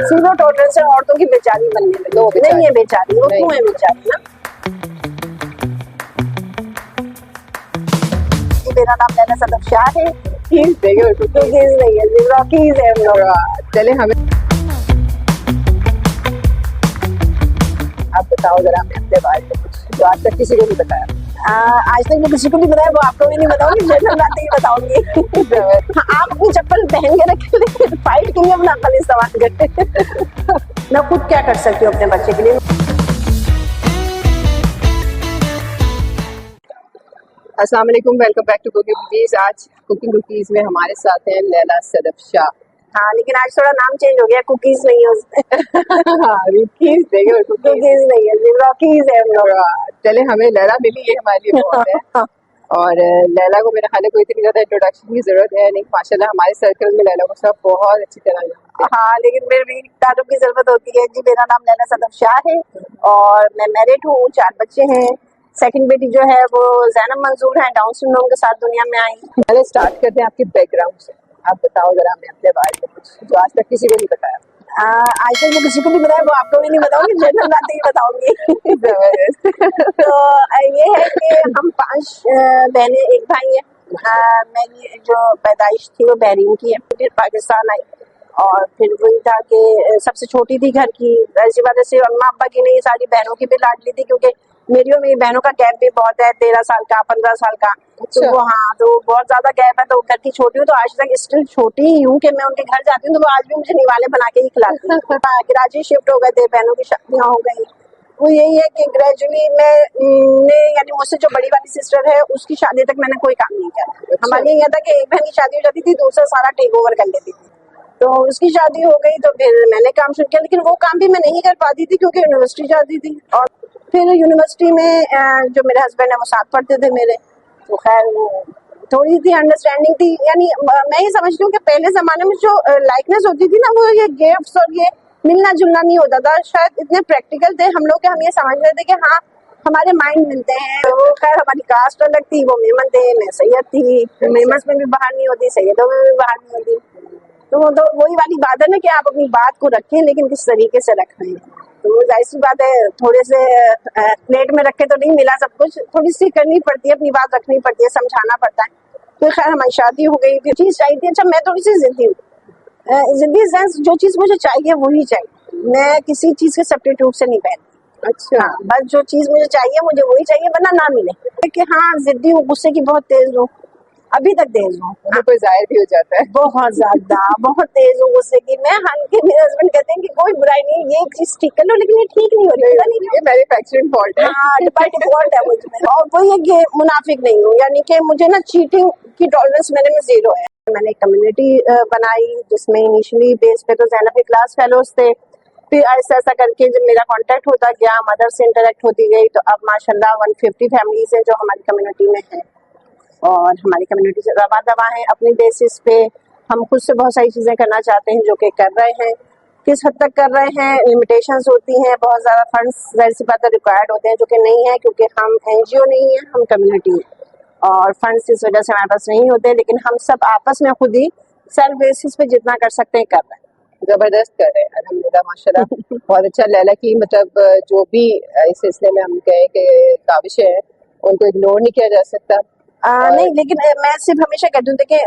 Zero tolerance है औरतों की बेचारी बनने में, नो बेचारी। नहीं है बेचारी, वो नहीं। क्यों है बेचारी ना। जी, मेरा नाम लैला सदफ शाह है, देखिए कुकीज नहीं है, रॉकीज है हम लोग। चले हमें आप बताओ जरा हमें अपने बारे में कुछ जो आज तक किसी को नहीं बताया। आज तक मैं किसी को नहीं बताया, वो आपको भी नहीं बताऊंगी, जनरल बातें ही बताऊंगी। हाँ, आप अपनी चप्पल पहन के रखें, लेकिन फाइट के लिए अपना अकल इस्तेमाल करते। मैं खुद क्या कर सकती हूँ अपने बच्चे के लिए। अस्सलाम वालेकुम, welcome back to cooking cookies. आज कुकिंग कुकीज में हमारे साथ हैं लैला सदफ शाह। हाँ, लेकिन आज थोड़ा नाम चेंज हो गया, कुकीज नहीं है उसमें। रुकीज देखिए कुकीज नहीं है, रॉकीज है हम लोग। चले हमें लैला मिली, ये हमारे लिए बहुत है। और लैला को मेरा ख्याल है कोई इतनी ज्यादा इंट्रोडक्शन की जरूरत है नहीं, माशाल्लाह हमारे सर्कल में लैला को सब बहुत अच्छी तरह जानते हैं। हाँ, लेकिन मेरे भी तारुफ की जरूरत होती है। जी, मेरा नाम लैला सदफ शाह है और मैं मैरिड हूँ, 4 बच्चे हैं। सेकंड बेटी जो है वो जैनब मंजूर है, डाउन सिंड्रोम के साथ दुनिया में आई। पहले स्टार्ट करते हैं आपके बैकग्राउंड से। आप बताओ जरा हमें अपने बारे में कुछ जो आज तक किसी को नहीं बताया। आज तक मैं किसी को नहीं बताया, वो आपको भी नहीं बताऊंगी, जनरल बातें ही बताऊंगी। जबरदस्त। तो ये है कि हम 5 बहनें, एक भाई है। मेरी जो पैदाइश थी वो बहरीन की है, फिर पाकिस्तान आई और फिर वही था कि सबसे छोटी थी घर की। ऐसी बात है, सिर्फ अम्मा अब्बा की नहीं, सारी बहनों की भी लाडली थी, क्योंकि मेरी और मेरी बहनों का गैप भी बहुत है, 13 साल का, 15 साल का। तो वो हाँ, तो बहुत ज्यादा गैप है, तो घर की छोटी हूँ, तो आज तक स्टिल छोटी ही हूँ कि मैं उनके घर जाती हूँ तो वो आज भी मुझे निवाले बना के ही खिलाती है। कराची शिफ्ट हो गए थे, बहनों की शादियाँ हो गई। वो यही है कि ग्रेजुअली मैं यानी मुझसे जो बड़ी वाली सिस्टर है उसकी शादी तक मैंने कोई काम नहीं किया। हमारे यहाँ था कि एक बहन की शादी हो जाती थी, दूसरा सारा टेक ओवर कर लेती थी। तो उसकी शादी हो गई तो फिर मैंने काम शुरू किया, लेकिन वो काम भी मैं नहीं कर पाती थी क्योंकि यूनिवर्सिटी जाती थी। और फिर यूनिवर्सिटी में जो मेरे हस्बैंड है वो साथ पढ़ते थे मेरे, तो खैर थोड़ी सी अंडरस्टैंडिंग थी। यानी मैं ये समझती हूँ कि पहले जमाने में जो लाइकनेस होती थी ना, वो ये गिफ्ट्स और ये मिलना जुलना नहीं होता था। शायद इतने प्रैक्टिकल थे हम लोग कि हम ये समझ रहे थे कि हाँ हमारे माइंड मिलते हैं। तो वो खैर हमारी कास्ट अलग थी, वो मेमन थे, मैं सैयद थी। मेमस में भी बाहर नहीं होती, सैयदों में भी बाहर नहीं होती। तो वही वाली बात है ना कि आप अपनी बात को रखें, लेकिन किस तरीके से रख रहे हैं। तो जाहिर सी बात है, थोड़े से प्लेट में रखे तो नहीं मिला सब कुछ, थोड़ी सी करनी पड़ती है, अपनी बात रखनी पड़ती है, समझाना पड़ता है। तो खैर हमारी शादी हो गई, फिर चीज चाहिए थी। अच्छा, मैं थोड़ी सी जिद्दी हूँ, जिद्दी सेंस जो चीज मुझे चाहिए वही चाहिए, मैं किसी चीज के सब्स्टिट्यूट से नहीं पहनती। अच्छा। हाँ, बस जो चीज मुझे चाहिए मुझे वही चाहिए, वरना ना मिले। कि हाँ, जिद्दी हूँ, गुस्से की बहुत तेज हूँ, अभी तक तेज हूँ, कोई जाहिर भी हो जाता है। बहुत ज्यादा, बहुत तेज हूँ गुस्से की मैं। हालांकि मेरे हस्बैंड कहते हैं कि कोई बुराई नहीं, ये चीज ठीक कर लो, लेकिन ये ठीक नहीं हो रही, पता नहीं ये मैन्युफैक्चरिंग फॉल्ट है। हाँ, डिफॉल्ट है मुझ में। और वही है कि मुनाफिक नहीं हूँ, यानी कि मुझे ना चीटिंग की टॉलरेंस मेरे में 0 है। मैंने एक कम्युनिटी बनाई जिसमें इनिशियली बेस पे तो ज़ैनब के क्लास फेलोज थे, फिर ऐसा ऐसा करके जब मेरा कांटेक्ट होता गया, मदर से इंटरेक्ट होती गई, तो अब माशाल्लाह 150 फैमिलीज हैं जो हमारी कम्युनिटी में है। और हमारी कम्युनिटी से रवा दवा है, अपनी बेसिस पे हम खुद से बहुत सारी चीज़ें करना चाहते हैं, जो कि कर रहे हैं। किस हद तक कर रहे हैं, लिमिटेशंस होती हैं, बहुत ज़्यादा फंड्स ज़ाहिर सी बात है रिक्वायर्ड होते हैं, जो कि नहीं है, क्योंकि हम NGO नहीं है, हम कम्युनिटी है और फंड्स इस वजह से हमारे पास नहीं होते। लेकिन हम सब आपस में खुद ही सेल्फ बेसिस पे जितना कर सकते हैं कर रहे हैं। जबरदस्त कर रहे हैं, अल्हम्दुलिल्लाह माशाल्लाह। बहुत अच्छा। लैला की मतलब जो भी इस सिलसिले में हम कहें कि काविशें हैं उनको इग्नोर नहीं किया जा सकता। नहीं, लेकिन मैं सिर्फ हमेशा कहती हूँ कि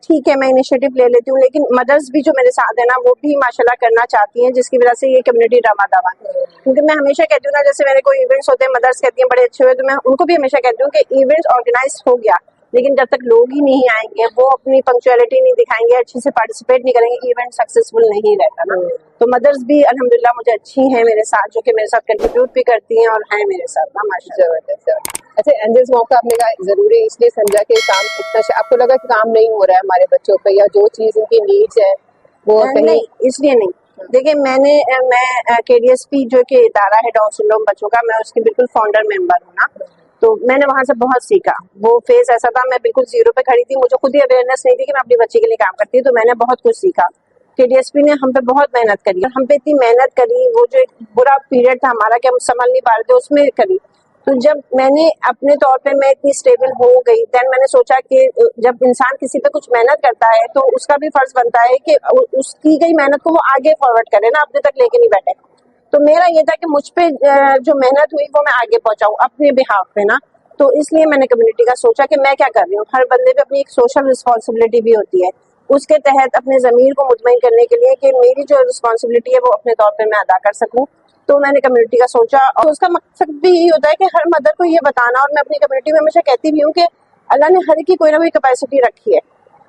ठीक है मैं इनिशिएटिव ले लेती हूँ, लेकिन मदर्स भी जो मेरे साथ है ना, वो भी माशाल्लाह करना चाहती हैं, जिसकी वजह से ये कम्युनिटी रवा दवा है। क्योंकि मैं हमेशा कहती हूँ ना, जैसे मेरे कोई इवेंट्स होते हैं, मदर्स कहती हैं बड़े अच्छे हुए, तो मैं उनको भी हमेशा कहती हूँ कि इवेंट्स ऑर्गेनाइज हो गया, लेकिन जब तक लोग ही नहीं आएंगे, वो अपनी पंक्चुअलिटी नहीं दिखाएंगे, अच्छे से पार्टिसिपेट नहीं करेंगे, इवेंट सक्सेसफुल नहीं रहता ना। तो मदर्स भी अल्हम्दुलिल्लाह मुझे अच्छी हैं मेरे साथ, जो कि मेरे साथ कंट्रीब्यूट भी करती हैं और हैं मेरे साथ ना माशाल्लाह। जबरदस्त। अच्छा, एंजल्स मौका आपने कहा जरूरी इसलिए समझा कि काम इतना आपको लगा कि काम नहीं हो रहा है हमारे बच्चों पे, या जो चीज इनकी नीड्स है वो नहीं, इसलिए नहीं। देखिए, मैं KDSP जो कि इदारा है डाउन सिंड्रोम बच्चों का, मैं उसकी बिल्कुल फाउंडर मेंबर हूँ ना। तो मैंने वहां से बहुत सीखा। वो फेज ऐसा था, मैं बिल्कुल 0 पे खड़ी थी, मुझे खुद ही अवेयरनेस नहीं थी कि मैं अपनी बच्ची के लिए काम करती हूँ, तो मैंने बहुत कुछ सीखा। KDSP ने हम पे बहुत मेहनत करी, हम पे इतनी मेहनत करी, वो जो एक बुरा पीरियड था हमारा कि हम संभल नहीं पा रहे थे, उसमें करी। تو جب میں نے اپنے طور پہ میں اتنی اسٹیبل ہو گئی دین میں نے سوچا کہ جب انسان کسی پہ کچھ محنت کرتا ہے تو اس کا بھی فرض بنتا ہے کہ اس کی گئی محنت کو وہ آگے فارورڈ کرے نا, اپنے تک لے کے نہیں بیٹھے. تو میرا یہ تھا کہ مجھ پہ جو محنت ہوئی وہ میں آگے پہنچاؤں اپنے بہاف پہ نا. تو اس لیے میں نے کمیونٹی کا سوچا کہ میں کیا کر رہی ہوں, ہر بندے پہ اپنی ایک سوشل رسپانسبلٹی بھی ہوتی ہے, اس کے تحت اپنے ضمیر کو مطمئن کرنے کے لیے کہ میری جو رسپانسبلٹی ہے وہ اپنے طور پہ میں ادا کر سکوں. تو میں نے کمیونٹی کا سوچا, اور اس کا مقصد بھی یہی ہوتا ہے کہ ہر مدر کو یہ بتانا, اور میں اپنی کمیونٹی میں ہمیشہ کہتی بھی ہوں کہ اللہ نے ہر کی کوئی نہ کوئی کیپیسٹی رکھی ہے,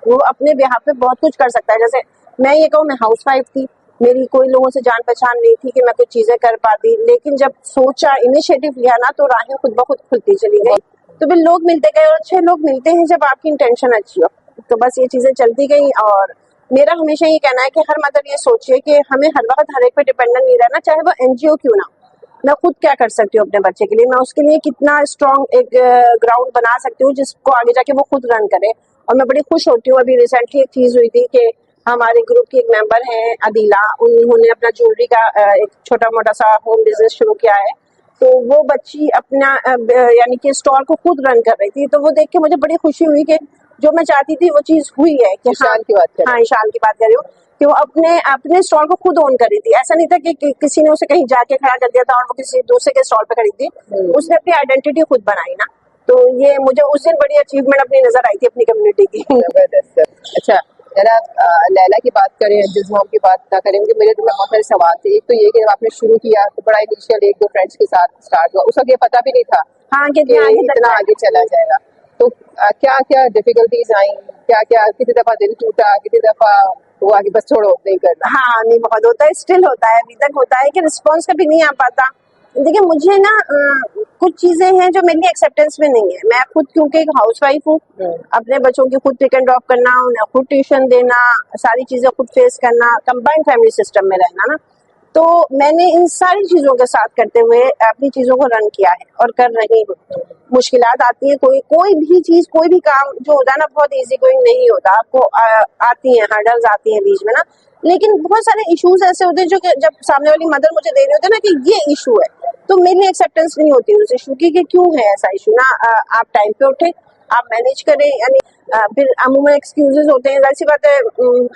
وہ اپنے بہاف پہ بہت کچھ کر سکتا ہے. جیسے میں یہ کہوں, میں ہاؤس وائف تھی, میری کوئی لوگوں سے جان پہچان نہیں تھی کہ میں کچھ چیزیں کر پاتی, لیکن جب سوچا انیشیٹو لیا نا تو راہیں خود بخود کھلتی چلی گئی. تو پھر لوگ ملتے گئے, اور اچھے لوگ ملتے ہیں جب آپ کی انٹینشن اچھی ہو. تو بس یہ چیزیں چلتی گئی, اور میرا ہمیشہ یہ کہنا ہے کہ ہر مدر یہ سوچے کہ ہمیں ہر وقت ہر ایک پہ ڈیپینڈنٹ نہیں رہنا, چاہے وہ این جی او کیوں نہ ہو. میں خود کیا کر سکتی ہوں اپنے بچے کے لیے, میں اس کے لیے کتنا اسٹرانگ ایک گراؤنڈ بنا سکتی ہوں جس کو آگے جا کے وہ خود رن کرے. اور میں بڑی خوش ہوتی ہوں, ابھی ریسنٹلی ایک چیز ہوئی تھی کہ ہمارے گروپ کی ایک ممبر ہیں عدیلہ, انہوں نے اپنا جویلری کا ایک چھوٹا موٹا سا ہوم بزنس شروع کیا ہے. تو وہ بچی اپنا یعنی کہ اسٹال کو خود رن کر رہی تھی, تو وہ دیکھ کے مجھے بڑی خوشی ہوئی کہ جو میں چاہتی تھی وہ چیز ہوئی ہے. کہ ایشان کی بات ہاں ایشان کی بات کر رہی ہوں کہ وہ اپنے اسٹال کو خود اون کر رہی تھی. ایسا نہیں تھا کہ کسی نے اسے کہیں جا کے کھڑا کر دیا تھا اور وہ کسی دوسرے کے اسٹال پہ کھڑی تھی, اس نے اپنی آئیڈینٹی خود بنائی نا. تو یہ مجھے اس دن بڑی اچیومنٹ اپنی نظر آئی تھی اپنی کمیونٹی کی. اچھا لیلا کی بات کریں, جزمام کی بات نہ کریں, مجھے میرے دل میں بہت سارے سوال تھے. ایک تو یہ کہ آپ نے شروع کیا تو بڑا انیشیل ایک دو فرینڈس کے ساتھ اسٹارٹ ہوا, اس وقت یہ پتا بھی نہیں تھا ہاں کہ اتنا آگے چلا جائے گا. تو کیا کیا ڈیفیکلٹیز آئیں, کیا کیا کتنی دفعہ دل ٹوٹا, کتنی دفعہ ہوا کہ بس چھوڑو نہیں کرنا؟ ہاں نہیں, بہت ہوتا ہے, اسٹل ہوتا ہے, ابھی تک ہوتا ہے کہ رسپانس کبھی نہیں آ پاتا. دیکھیے مجھے نا کچھ چیزیں ہیں جو میری ایکسیپٹینس میں نہیں ہے. میں خود کیونکہ ایک ہاؤس وائف ہوں, اپنے بچوں کی خود پک اینڈ ڈراپ کرنا, انہیں خود ٹیوشن دینا, ساری چیزیں خود فیس کرنا, کمبائنڈ فیملی سسٹم میں رہنا نا. تو میں نے ان ساری چیزوں کے ساتھ کرتے ہوئے اپنی چیزوں کو رن کیا ہے اور کر رہی ہوں. مشکلات آتی ہیں, کوئی بھی چیز, کوئی بھی کام جو ہوتا ہے نا بہت ایزی گوئنگ نہیں ہوتا. آپ کو آتی ہیں ہرڈلز آتی ہیں بیچ میں نا, لیکن بہت سارے ایشوز ایسے ہوتے ہیں جو کہ جب سامنے والی مدر مجھے دے رہے ہوتے ہیں نا کہ یہ ایشو ہے, تو میری ایکسیپٹینس نہیں ہوتی اس ایشو کی کہ کیوں ہے ایسا ایشو نا. آپ ٹائم پہ اٹھیں, آپ مینیج کریں, یعنی پھر عموماً ایکسکیوزز ہوتے ہیں, ظاہر سی بات ہے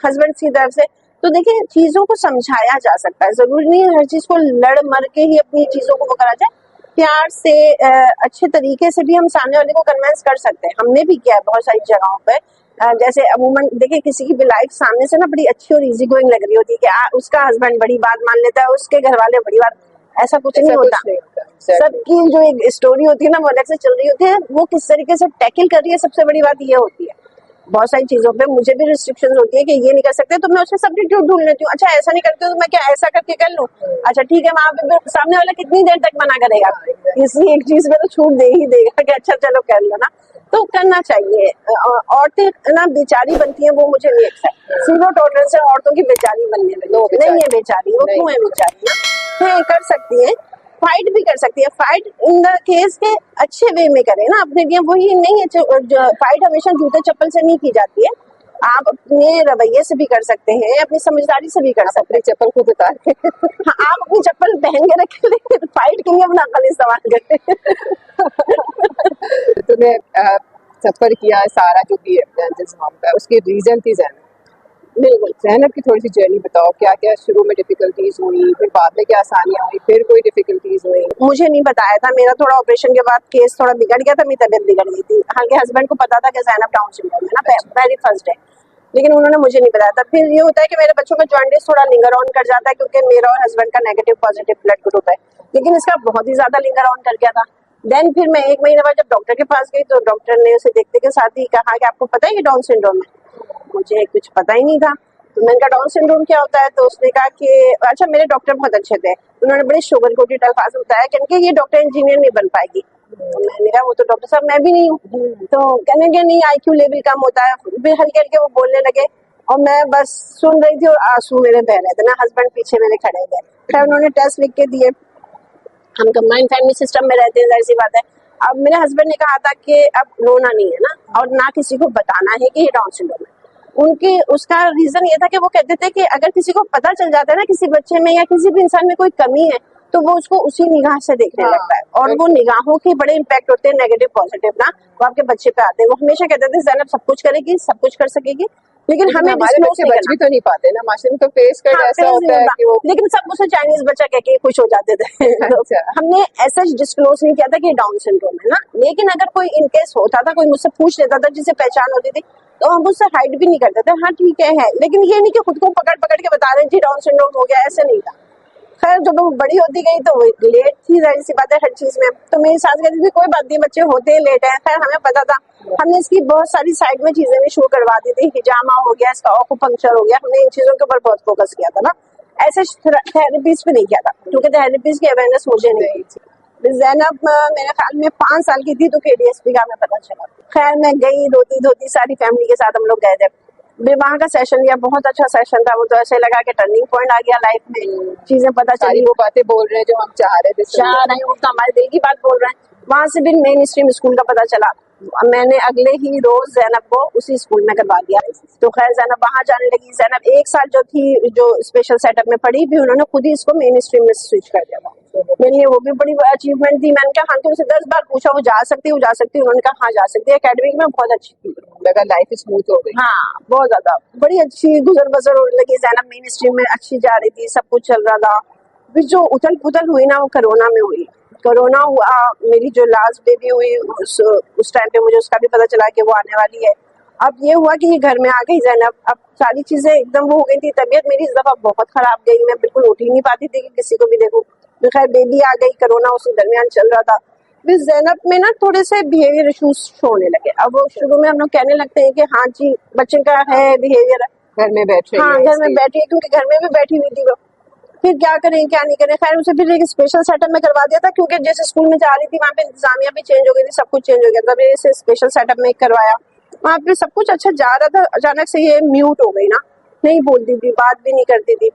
ہسبینڈ کی طرف سے. تو دیکھیں چیزوں کو سمجھایا جا سکتا ہے, ضروری نہیں ہے ہر چیز کو لڑ مر کے ہی اپنی چیزوں کو وہ کرا جائے. پیار سے اچھے طریقے سے بھی ہم سامنے والے کو کنوینس کر سکتے ہیں. ہم نے بھی کیا ہے بہت ساری جگہوں پہ, جیسے عموماً دیکھیں کسی کی بھی لائف سامنے سے نا بڑی اچھی اور ایزی گوئنگ لگ رہی ہوتی ہے کہ اس کا ہسبینڈ بڑی بات مان لیتا ہے, اس کے گھر والے بڑی بات, ایسا کچھ نہیں ہوتا. سب کی جو ایک اسٹوری ہوتی ہے نا وہ الگ سے چل رہی ہوتی ہے, وہ کس طریقے سے ٹیکل کر رہی ہے, سب سے بڑی بات یہ ہوتی ہے. بہت ساری چیزوں پہ مجھے بھی ریسٹرکشن ہوتی ہے کہ یہ نہیں کر سکتے, تو میں اس میں سبسٹیٹیوٹ ڈھونڈ لیتی ہوں. اچھا ایسا نہیں کرتے تو میں کیا ایسا کر کے کر لوں, اچھا ٹھیک ہے, وہاں پہ سامنے والا کتنی دیر تک منع کرے گا, کسی ایک چیز میں تو چھوٹ دے ہی دے گا کہ اچھا چلو کر لو نا. تو کرنا چاہیے. عورتیں نا بیچاری بنتی ہیں, وہ مجھے نہیں ایکسپٹ, زیرو ٹالرنس ہے عورتوں کی بیچاری بننے میں. نہیں ہے بیچاری, وہ کیوں ہے بیچاری نا, ہے کر سکتی ہیں, فائٹ بھی کر سکتی ہے. فائٹ ان دا کیس کے اچھے وے میں کریں نا اپنے لیے, وہی نہیں ہے فائٹ ہمیشہ جوتے چپل سے نہیں کی جاتی ہے. آپ اپنے رویے سے بھی کر سکتے ہیں, اپنی سمجھداری سے بھی کر سکتے ہیں. چپل خود اتار کے آپ اپنی چپل پہن کے رکھیں, لیکن فائٹ کے لیے اپنا عقل استعمال کریں. تم نے سفر کیا ہے سارا جو بھی جزمام کا, اس کی ریزن تھی زینب. بالکل, زینب کی تھوڑی سی جرنی بتاؤ, کیا کیا شروع میں ڈیفیکلٹیز ہوئی, پھر بعد میں کیا آسانیاں ہوئی, پھر کوئی ڈیفیکلٹیز ہوئی؟ مجھے نہیں بتایا تھا, میرا تھوڑا آپریشن کے بعد کیس تھوڑا بگڑ گیا تھا, میری طبیعت بگڑ گئی تھی. حالانکہ ہسبینڈ کو پتا تھا کہ زینب ڈاؤن سنڈروم ہے نا ویری فرسٹ ڈے, لیکن انہوں نے مجھے نہیں بتایا تھا. پھر یہ ہوتا ہے کہ میرے بچوں کا جوانڈس تھوڑا لنگر آن کر جاتا ہے, کیونکہ میرا اور ہسبینڈ کا نیگیٹو پازیٹیو بلڈ گروپ ہے, لیکن اس کا بہت ہی زیادہ لنگر آن کر گیا تھا. دین پھر میں 1 مہینے بعد جب ڈاکٹر کے پاس گئی تو ڈاکٹر نے اسے دیکھتے کے ساتھ ہی کہا کہ آپ کو پتا ہے یہ ڈاؤن سنڈروم ہے. مجھے کچھ پتا ہی نہیں تھا. تو میں نے کہا ڈاؤن سنڈروم کیا ہوتا ہے, تو اس نے کہا کہ اچھا, میرے ڈاکٹر بہت اچھے تھے, انہوں نے بڑے شوگر کوٹڈ الفاظ میں بتایا کہ یہ ڈاکٹر انجینئر نہیں بن پائے گی. میں نے کہا وہ تو ڈاکٹر صاحب میں بھی نہیں ہوں. تو کہنے کہ نہیں آئی کیو لیول کم ہوتا ہے. پھر ہلکے ہلکے وہ بولنے لگے اور میں بس سن رہی تھی اور آنسو میرے بہ رہے تھے نا. ہسبینڈ پیچھے میرے کھڑے تھے. پھر انہوں نے ٹیسٹ لکھ کے دیے. ہم کمبائنڈ فیملی سسٹم میں رہتے ہیں, ظاہر سی بات ہے. اب میرے ہسبینڈ نے کہا تھا کہ اب رونا نہیں ہے نا, اور نہ کسی کو بتانا ہے کہ یہ ڈاؤن سنڈروم ہے. ان کے اس کا ریزن یہ تھا کہ وہ کہتے تھے کہ اگر کسی کو پتا چل جاتا ہے نا کسی بچے میں یا کسی بھی انسان میں کوئی کمی ہے, तो वो उसको उसी निगाह से देखने लगता है, और वो निगाहों के बड़े इम्पैक्ट होते हैं, नेगेटिव पॉजिटिव ना, वो आपके बच्चे पे आते हैं। वो हमेशा कहते थे ज़ैनब सब कुछ करेगी, सब कुछ कर सकेगी, लेकिन हमें हमारे डिस्क्लोज बच्चे नहीं बच करना। भी तो नहीं पाते ना माशाल्लाह, तो फेस कर हाँ, ऐसा फेस होता नहीं है होता, कि वो लेकिन सब उसे चाइनीज बच्चा कह के खुश हो जाते थे। अच्छा। हमने ऐसा डिस्क्लोज नहीं किया था कि डाउन सिंड्रोम है ना, लेकिन अगर कोई इनकेस होता था, कोई मुझसे पूछ लेता था जिसे पहचान होती थी, तो हम उससे हाइड भी नहीं करते थे, हाँ ठीक है, लेकिन ये नहीं कि खुद को पकड़ पकड़ के बता रहे थे डाउन सिंड्रोम हो गया, ऐसे नहीं था। खैर जब वो बड़ी होती गई तो वो लेट थी, जाहिर सी बात है हर चीज में, तो मेरी सास कहती थी कोई बात नहीं, बच्चे होते हैं लेट है। खैर हमें पता था, हमने इसकी बहुत सारी साइड में चीजें भी शुरू करवा दी थी, हिजामा हो गया, इसका ऑक्यूपंक्चर हो गया, हमने इन चीजों के ऊपर बहुत फोकस किया था ना, ऐसे थेरेपीज पे नहीं किया था, क्योंकि थेरेपीज की अवेयरनेस मुझे नहीं थी। ज़ैनब मेरे ख्याल में 5 साल की थी तो KDSP का हमें पता चला। खैर मैं गई, रोती धोती सारी फैमिली के साथ हम लोग गए थे, फिर वहाँ का सेशन लिया, बहुत अच्छा सेशन था वो, तो ऐसे लगा कि टर्निंग पॉइंट आ गया लाइफ में, चीजें पता सारी चली, वो बातें बोल रहे हैं जो हम चाह रहे थे चाह रहे हैं, वो तो हमारे दिल की बात बोल रहे हैं। वहां से भी मेन स्ट्रीम स्कूल का पता चला, मैंने अगले ही रोज ज़ैनब को उसी स्कूल में करवा दिया, तो खैर ज़ैनब वहां जाने लगी। ज़ैनब 1 साल जो थी, जो स्पेशल सेटअप में पढ़ी, भी उन्होंने खुद ही इसको मेन स्ट्रीम में स्विच कर दिया था। मेरे लिए वो भी बड़ी अचीवमेंट थी। मैंने कहा हाँ, तो उनसे 10 बार पूछा वो जा सकती है, वो जा सकती है, उन्होंने कहा हाँ जा सकती है, एकेडमिक में बहुत अच्छी थी, लगा लाइफ स्मूथ हो गई। हाँ बहुत ज्यादा बड़ी अच्छी गुजर बसर होने लगी। ज़ैनब मेन स्ट्रीम में अच्छी जा रही थी, सब कुछ चल रहा था। फिर जो उथल पुथल हुई ना, वो कोरोना में हुई। कोरोना हुआ, मेरी जो लास्ट बेबी हुई उस टाइम पे मुझे उसका भी पता चला कि वो आने वाली है। अब ये हुआ कि ये घर में आ गई ज़ैनब, अब सारी चीजें एकदम वो हो गई थी। तबीयत मेरी इस दफा बहुत खराब गई, मैं बिल्कुल उठ ही नहीं पाती थी कि किसी को भी देखूं। तो खैर बेबी आ गई, कोरोना उसी दरमियान चल रहा था। फिर ज़ैनब में ना थोड़े से बिहेवियर इशूज होने लगे। अब वो शुरू में हम लोग कहने लगते हैं कि हाँ जी बच्चे का है बिहेवियर, घर में बैठ रही हाँ है घर में बैठी है, क्योंकि घर में भी बैठी हुई थी वो। फिर क्या करें क्या नहीं करें, खैर उसे फिर एक स्पेशल सेटअप में करवा दिया था, क्योंकि जैसे स्कूल में जा रही थी वहाँ पे इंतजामिया भी चेंज हो गई थी, सब कुछ चेंज हो गया था। इसे स्पेशल सेटअप में करवाया, वहाँ पे सब कुछ अच्छा जा रहा था। अचानक से ये म्यूट हो गई ना, नहीं बोलती थी, बात भी नहीं करती थी।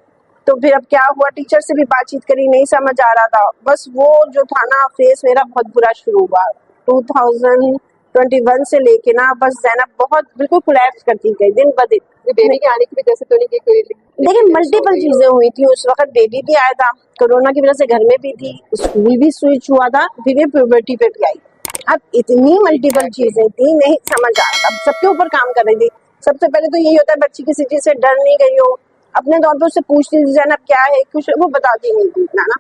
तो फिर अब क्या हुआ, टीचर से भी बातचीत करी, नहीं समझ आ रहा था। बस वो जो था ना फेस मेरा बहुत बुरा शुरू हुआ 2021 से लेके ना, बस ज़ैनब बहुत बिल्कुल कोलैप्स करती गई दिन ब दिन। बेबी के आने की वजह से तो नहीं कि कोई देखिए मल्टीपल चीजें हुई थी उस वक्त, बेबी भी आया था, कोरोना की वजह से घर में भी थी, स्कूल भी स्विच हुआ था, फिर ये प्यूबर्टी पे भी आई। अब इतनी मल्टीपल चीजें थी, नहीं समझ आ रहा था, सबके ऊपर काम कर रही थी। सबसे पहले तो यही होता है बच्ची किसी चीज से डर नहीं गई हो, अपने तौर पर उससे पूछती थी ज़ैनब क्या है कुछ, वो बताती नहीं थी इतना ना।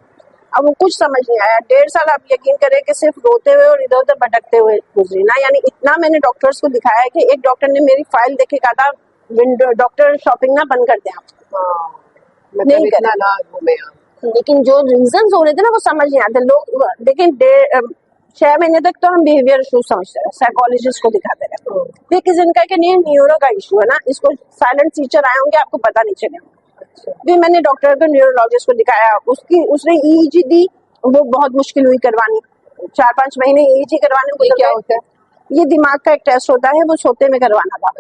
अब वो कुछ समझ नहीं आया। 1.5 साल आप यकीन करें कि सिर्फ रोते हुए और इधर उधर भटकते हुए गुजरी ना, यानी इतना मैंने डॉक्टर्स को दिखाया कि एक डॉक्टर ने मेरी फाइल देख के कहा था विंडो डॉक्टर शॉपिंग ना बंद कर दें आप, मतलब नहीं इतना ना घूमे आप। लेकिन जो रीजंस हो रहे थे ना वो समझ नहीं आते लोग। लेकिन 6 महीने तक तो हम बिहेवियर इशू समझते रहे, साइकोलॉजिस्ट को दिखाते रहे। फिर किसी ने कहा कि नहीं न्यूरो का इशू है ना, इसको साइलेंट टीचर आए होंगे आपको पता नहीं चलेगा। फिर मैंने डॉक्टर को न्यूरोलॉजिस्ट को दिखाया, उसने EEG दी, वो बहुत मुश्किल हुई करवानी, 4-5 महीने EEG करवाने को। क्या होता है? ये दिमाग का एक टेस्ट होता है, वो सोते में करवाना था।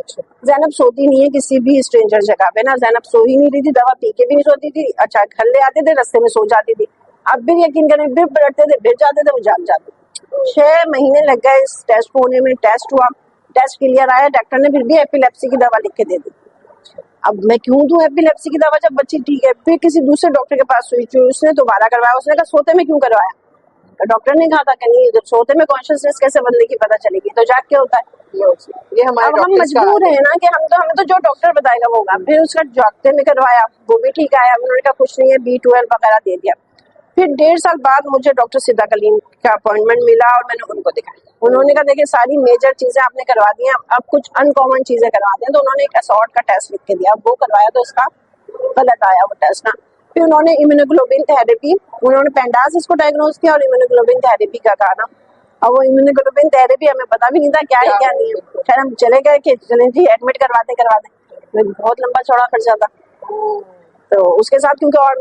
ज़ैनब सोती नहीं है किसी भी स्ट्रेंजर जगह पे ना, ज़ैनब सो ही नहीं रही थी, दवा पी के भी नहीं सोती थी। अच्छा घर ले आते थे, रास्ते में सो जाती थी। अब भी यकीन करें, फिर बैठते थे, फिर जाते थे, वो जाग जाते। 6 महीने लग गए इस टेस्ट को होने में। टेस्ट हुआ, टेस्ट क्लियर आया, डॉक्टर ने फिर भी एपिलेप्सी की दवा लिख के दे दी। अब मैं क्यों दूं एपिलेप्सी की दवा जब बच्ची ठीक है। फिर किसी दूसरे डॉक्टर के पास हुई, उसने दोबारा करवाया, उसने कहा सोते में क्यों करवाया। डॉक्टर ने कहा था कि नहीं जब सोते में कॉन्शियसनेस कैसे बदले की पता चलेगी, तो जाग के होता है। ये हमारे अब हम मजबूर है ना कि हमें तो जो डॉक्टर बताएगा वो होगा। फिर उसका जागते में करवाया, वो भी ठीक आया, उन्होंने कहा कुछ नहीं है, B12 वगैरह दे दिया। फिर 1.5 साल बाद मुझे डॉक्टर सिद्धा कलीम का अपॉइंटमेंट मिला और मैंने उनको दिखाया। उन्होंने कहा देखिए सारी मेजर चीजें आपने करवा दी हैं, अब कुछ अनकॉमन चीजें करवा दें। तो उन्होंने एक असॉर्ट का टेस्ट लिख के दिया, वो करवाया तो उसका गलत आया वो टेस्ट ना। फिर उन्होंने इम्यूनोग्लोबिन थेरेपी, उन्होंने पेंडास इसको डायग्नोज किया और इम्यूनोग्लोबिन थेरेपी का कहा ना। अब वो इम्यूनोग्लोबिन थेरेपी हमें पता भी नहीं था क्या है क्या नहीं है। खैर हम चले गए कि चलें जी एडमिट करवा दें, बहुत लंबा चौड़ा खर्चा था। तो उसके साथ क्योंकि और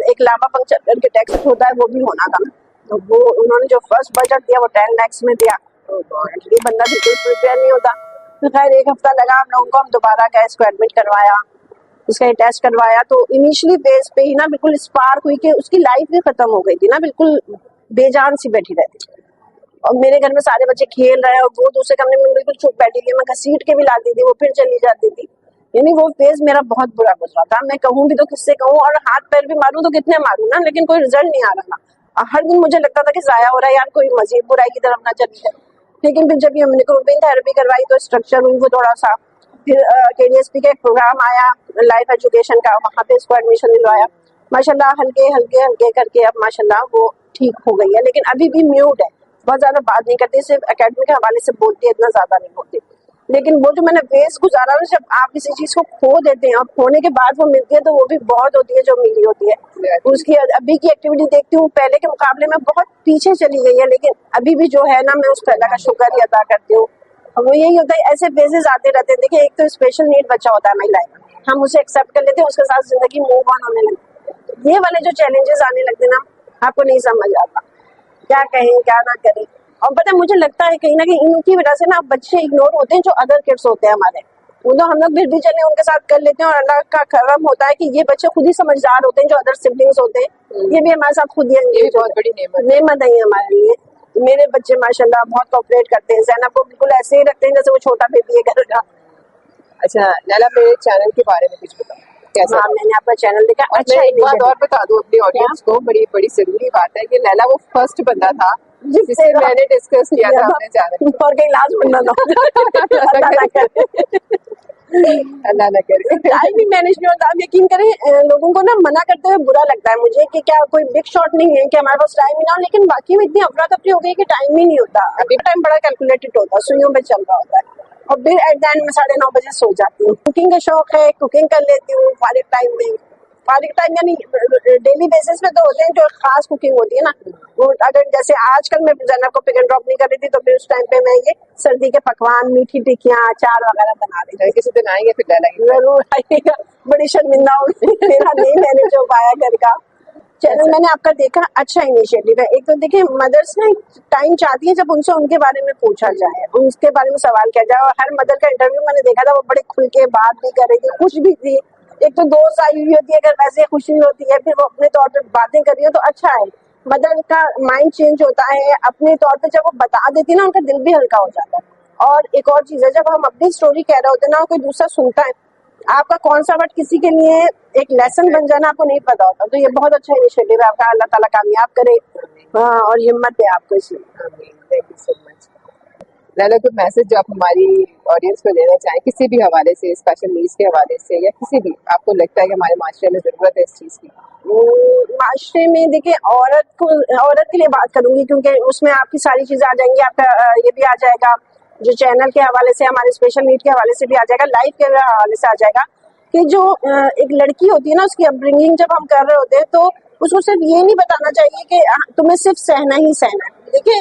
एक लामा पंक्चर करके टेस्ट होता है वो भी होना था, तो वो उन्होंने जो फर्स्ट बजट दिया वो 10 लाख में दिया। ये बंदा बिल्कुल प्रिपेयर नहीं होता। तो खैर 1 हफ्ता लगा हम लोगों को, हम दोबारा गए, इसको एडमिट करवाया, इसका टेस्ट करवाया। तो इनिशियली फेज पे ही ना बिल्कुल स्पार्क हुई कि उसकी लाइफ भी खत्म हो गई थी ना, बिल्कुल बेजान सी बैठी रहती। और मेरे घर में सारे बच्चे खेल रहे हैं और वो दूसरे कमरे में बिल्कुल चुप बैठी थी, मैं घसीट के भी लाती थी, वो फिर चली जाती थी। یعنی وہ فیز میرا بہت برا گزرا تھا. میں کہوں بھی تو کس سے کہوں, اور ہاتھ پیر بھی ماروں تو کتنے ماروں نا, لیکن کوئی رزلٹ نہیں آ رہا نا. ہر دن مجھے لگتا تھا کہ ضائع ہو رہا ہے یار, کوئی مزید برائی کی طرف نہ چلی جائے. لیکن پھر جب ہم نے گروپنگ تھراپی کروائی تو اسٹرکچر ہوئی وہ تھوڑا سا. پھر KDSP کا ایک پروگرام آیا لائف ایجوکیشن کا, وہاں پہ اس کو ایڈمیشن دلوایا. ماشاءاللہ ہلکے کر کے اب ماشاءاللہ وہ ٹھیک ہو گئی ہے, لیکن ابھی بھی میوٹ ہے, بہت زیادہ بات نہیں کرتی, صرف اکیڈمی کے حوالے سے بولتی ہے, اتنا زیادہ نہیں بولتی. لیکن وہ جو میں نے فیز گزارا نا, جب آپ کسی چیز کو کھو دیتے ہیں اور کھونے کے بعد وہ ملتی ہے تو وہ بھی بہت ہوتی ہے جو ملی ہوتی ہے. اس کی ابھی کی ایکٹیویٹی دیکھتی ہوں, پہلے کے مقابلے میں بہت پیچھے چلی گئی ہے, لیکن ابھی بھی جو ہے نا میں اس اللہ کا شکر ہی ادا کرتی ہوں. وہ یہی ہوتا ہے, ایسے فیزز آتے رہتے ہیں. دیکھیں ایک تو اسپیشل نیڈ بچہ ہوتا ہے ہماری لائف میں, ہم اسے ایکسیپٹ کر لیتے ہیں, اس کے ساتھ زندگی موو آن ہونے لگتی. یہ والے جو چیلنجز آنے لگتے ہیں نا, آپ کو نہیں سمجھ آتا کیا کہیں کیا نہ کریں. اور پتہ مجھے لگتا ہے کہیں نہ کہیں ان کی وجہ سے نا بچے اگنور ہوتے ہیں جو ادر کڈس ہوتے ہیں ہمارے. وہ تو ہم لوگ پھر بھی چلے ان کے ساتھ کر لیتے ہیں, اور اللہ کا کرم ہوتا ہے کہ یہ بچے خود ہی سمجھدار ہوتے ہیں جو ادر سبلنگس ہوتے ہیں. یہ بھی ہمارے ساتھ خود ہی بہت بڑی نعمت ہے ہمارے لیے. میرے بچے ماشاءاللہ بہت کوپریٹ کرتے ہیں, زینب کو بالکل ایسے ہی رکھتے ہیں جیسے وہ چھوٹا بیبی ہے گھر کا. اچھا لیلا, میرے چینل کے بارے میں کچھ بتاؤ. ہاں میں نے آپ کا چینل دیکھا. اچھا ایک بات اور بتا دوں اپنی آڈینس کو, بڑی ضروری بات ہے کہ لیلا وہ فرسٹ بندہ تھا جس سے میں نے ڈسکس کیا تھا اپنے چینل, اور کہیں لاز بننا تھا. اللہ نہ کرے. ٹائم بھی مینج نہیں ہوتا. آپ یقین کریں لوگوں کو نا منع کرتے ہوئے برا لگتا ہے مجھے کہ کیا کوئی بگ شاٹ نہیں ہے کہ ہمارے پاس ٹائم ہی نہ ہو, لیکن باقی میں اتنی افراتفری ہو گئی کہ ٹائم ہی نہیں ہوتا. ابھی ٹائم بڑا کیلکولیٹڈ ہوتا ہے, سوئیوں پہ چل رہا ہوتا ہے, اور پھر ایٹ دا اینڈ میں 9:30 بجے سو جاتی ہوں. کوکنگ کا شوق ہے, کوکنگ کر لیتی ہوں فارغ ٹائم میں. فارغ ٹائم یعنی ڈیلی بیسس پہ تو ہوتے ہیں جو خاص کوکنگ ہوتی ہے نا, وہ اگر جیسے آج کل میں زینب کو پک اینڈ ڈراپ نہیں کر رہی تھی تو پھر اس ٹائم پہ میں یہ سردی کے پکوان, میٹھی ٹکیاں, اچار وغیرہ بنا رہی تھی. کسی دن آئیں گے پھر لیلا, ضرور آئیے گا. بڑی شرمندہ ہوگی, میرا نہیں مینج ہو پایا گھر کا. چینل میں نے آپ کا دیکھا, اچھا انیشیٹو ہے. ایک تو دیکھیں مدرس نا ٹائم چاہتی ہیں جب ان سے ان کے بارے میں پوچھا جائے, ان کے بارے میں سوال کیا جائے. اور ہر مدر کا انٹرویو میں نے دیکھا تھا, وہ بڑے کھل کے بات بھی کر رہی تھی, خوش بھی تھی. ایک تو دوست آئی ہوئی ہوتی ہے, اگر ویسے خوشی ہوتی ہے, پھر وہ اپنے طور پہ باتیں کر رہی ہیں تو اچھا ہے. مدر کا مائنڈ چینج ہوتا ہے اپنے طور پہ, جب وہ بتا دیتی ہے نا ان کا دل بھی ہلکا ہو جاتا ہے. اور ایک اور چیز ہے, جب ہم اپنی اسٹوری کہہ رہے ہوتے ہیں نا, کوئی دوسرا سنتا ہے, آپ کا کون سا ورڈ کسی کے لیے ایک لیسن بن جانا آپ کو نہیں پتا ہوتا. تو یہ بہت اچھا انیشیٹو ہے آپ کا, اللہ تعالیٰ کامیاب کرے اور ہمت دے آپ کو اس میں. تھینک یو سو مچ. لیلا, کوئی میسج جو آپ ہماری آڈینس کو دینا چاہیں کسی بھی حوالے سے, اسپیشل نیڈس کے حوالے سے, یا کسی بھی آپ کو لگتا ہے کہ ہمارے معاشرے میں ضرورت ہے اس چیز کی؟ معاشرے میں دیکھیں, عورت کے لیے بات کروں گی کیونکہ اس میں آپ کی ساری چیزیں آ جائیں گی. آپ کا یہ بھی آ جائے گا جو چینل کے حوالے سے, ہمارے اسپیشل نیڈ کے حوالے سے بھی آ جائے گا, لائف کے حوالے سے آ جائے گا کہ جو ایک لڑکی ہوتی ہے نا, اس کی اپ برنگنگ جب ہم کر رہے ہوتے ہیں تو اس کو صرف یہ نہیں بتانا چاہیے کہ تمہیں صرف سہنا ہی سہنا ہے. دیکھیں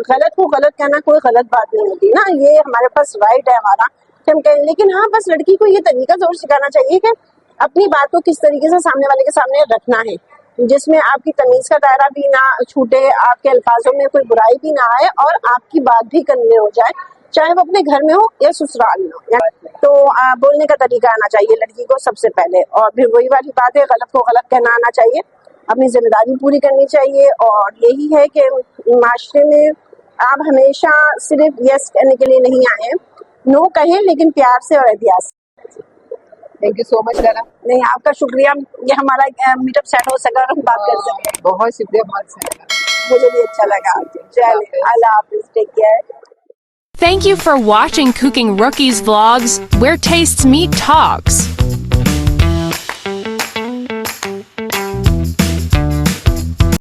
غلط کو غلط کہنا کوئی غلط بات نہیں ہوتی نا, یہ ہمارے پاس رائٹ ہے ہمارا کہ ہم کہیں. لیکن ہاں بس لڑکی کو یہ طریقہ ضرور سکھانا چاہیے کہ اپنی بات کو کس طریقے سے سامنے والے کے سامنے رکھنا ہے, جس میں آپ کی تمیز کا دائرہ بھی نہ چھوٹے, آپ کے الفاظوں میں کوئی برائی بھی نہ آئے, اور آپ کی بات بھی کرنے ہو جائے, چاہے وہ اپنے گھر میں ہو یا سسرال میں ہو. تو بولنے کا طریقہ آنا چاہیے لڑکی کو سب سے پہلے. اور پھر وہی والی بات ہے, غلط کو غلط کہنا آنا چاہیے, اپنی ذمہ داری پوری کرنی چاہیے. اور یہی ہے کہ معاشرے میں آپ ہمیشہ صرف یس کہنے کے لیے نہیں آئے, نو کہیں لیکن پیار سے اور احتیاط سے. تھینک یو سو مچ لیلا. نہیں, آپ کا شکریہ, یہ ہمارا میٹ اپ سیٹ ہو سکا اور ہم بات کر سکیں. بہت شکریہ, بہت اچھا لگا. مجھے بھی اچھا لگا. چلیے, اللہ حافظ, take care. Thank you for watching Cooking Rookies Vlogs, where tastes meet talks.